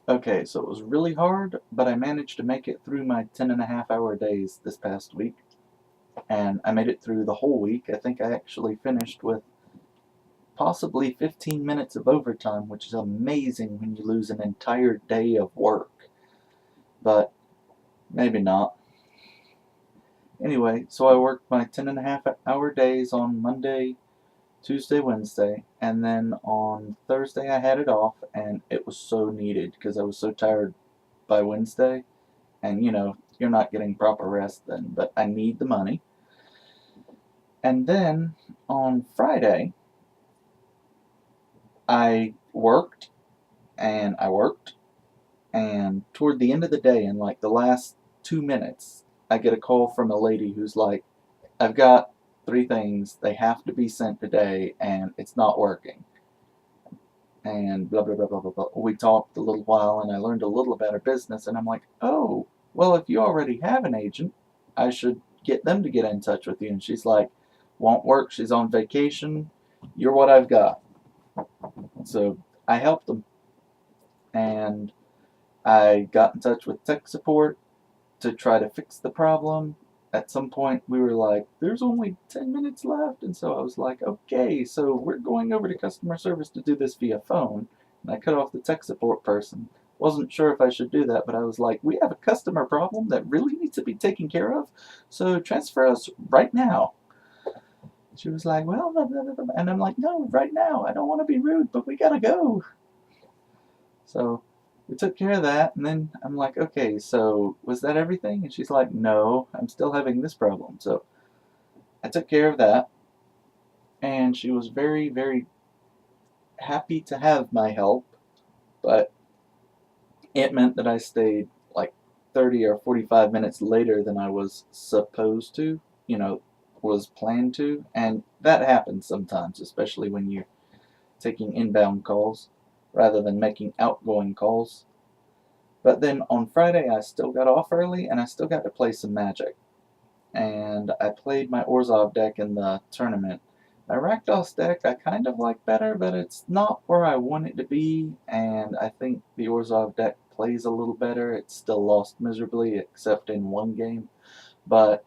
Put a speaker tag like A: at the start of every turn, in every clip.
A: Okay, so it was really hard, but I managed to make it through my 10.5 hour days this past week. And I made it through the whole week. I think I actually finished with possibly 15 minutes of overtime, which is amazing when you lose an entire day of work. But maybe not. Anyway, so I worked my 10.5 hour days on Monday, Tuesday, Wednesday, and then on Thursday I had it off, and it was so needed because I was so tired by Wednesday. And you're not getting proper rest then, but I need the money. And then on Friday, I worked and I worked, and toward the end of the day, in like the last 2 minutes, I get a call from a lady who's like, I've got three things, they have to be sent today, and it's not working. And blah, blah, blah, blah, blah, blah. We talked a little while, and I learned a little about her business, and I'm like, oh, well, if you already have an agent, I should get them to get in touch with you. And she's like, won't work, she's on vacation, you're what I've got. So I helped them, and I got in touch with tech support to try to fix the problem. At some point, we were like, there's only 10 minutes left. And so I was like, okay, so we're going over to customer service to do this via phone. And I cut off the tech support person. Wasn't sure if I should do that, but I was like, we have a customer problem that really needs to be taken care of. So transfer us right now. She was like, well, blah, blah, blah, blah. And I'm like, no, right now. I don't want to be rude, but we gotta go. So we took care of that, and then I'm like, okay, so was that everything? And she's like, no, I'm still having this problem. So I took care of that, and she was very, very happy to have my help, but it meant that I stayed like 30 or 45 minutes later than I was supposed to, was planned to, and that happens sometimes, especially when you're taking inbound calls rather than making outgoing calls. But then on Friday, I still got off early and I still got to play some Magic. And I played my Orzhov deck in the tournament. My Rakdos deck I kind of like better, but it's not where I want it to be. And I think the Orzhov deck plays a little better. It's still lost miserably, except in one game. But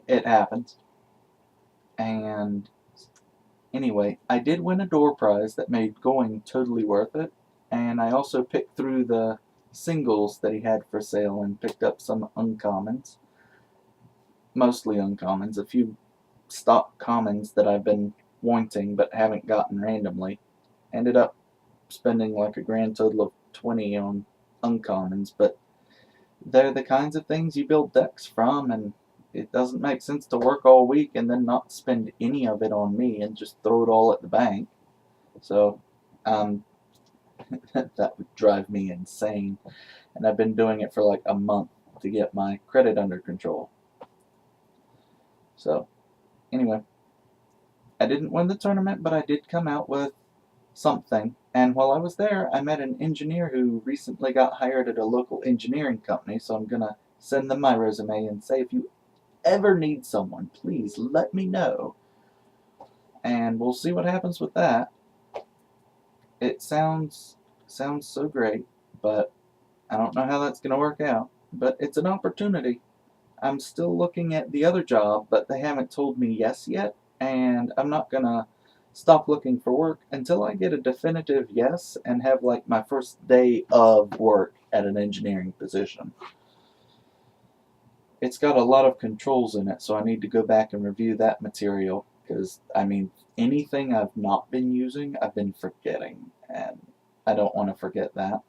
A: it happens. And anyway, I did win a door prize that made going totally worth it. And I also picked through the singles that he had for sale and picked up some uncommons, mostly uncommons, a few stock commons that I've been wanting but haven't gotten randomly. Ended up spending like a grand total of 20 on uncommons, but they're the kinds of things you build decks from, and it doesn't make sense to work all week and then not spend any of it on me and just throw it all at the bank. So, um, that would drive me insane. And I've been doing it for like a month to get my credit under control. So, anyway, I didn't win the tournament, but I did come out with something. And while I was there, I met an engineer who recently got hired at a local engineering company. So I'm going to send them my resume and say, if you ever need someone, please let me know. And we'll see what happens with that. It sounds so great, but I don't know how that's going to work out. But it's an opportunity. I'm still looking at the other job, but they haven't told me yes yet, and I'm not gonna stop looking for work until I get a definitive yes and have like my first day of work at an engineering position. It's got a lot of controls in it, so I need to go back and review that material because I mean anything I've not been using, I've been forgetting, and I don't want to forget that.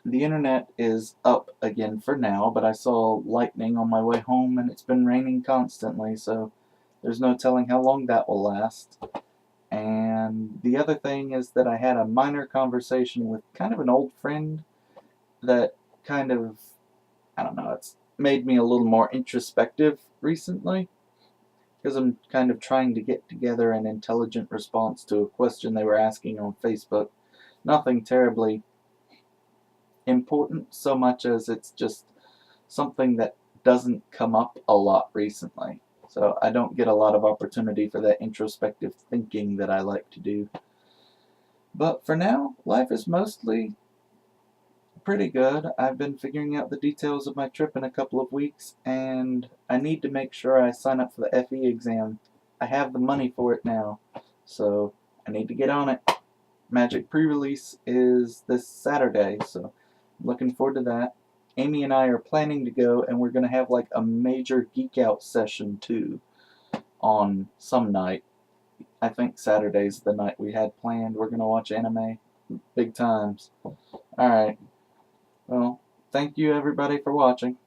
A: The internet is up again for now, but I saw lightning on my way home and it's been raining constantly, so there's no telling how long that will last. And the other thing is that I had a minor conversation with kind of an old friend that kind of, I don't know, it's made me a little more introspective recently because I'm kind of trying to get together an intelligent response to a question they were asking on Facebook. Nothing terribly important so much as it's just something that doesn't come up a lot recently. So I don't get a lot of opportunity for that introspective thinking that I like to do. But for now, life is mostly Pretty good. I've been figuring out the details of my trip in a couple of weeks, and I need to make sure I sign up for the FE exam. I have the money for it now, so I need to get on it. Magic pre-release is this Saturday, so I'm looking forward to that. Amy and I are planning to go, and we're going to have like a major geek out session too on some night. I think Saturday's the night we had planned. We're going to watch anime. Big times. Alright. Well, thank you everybody for watching.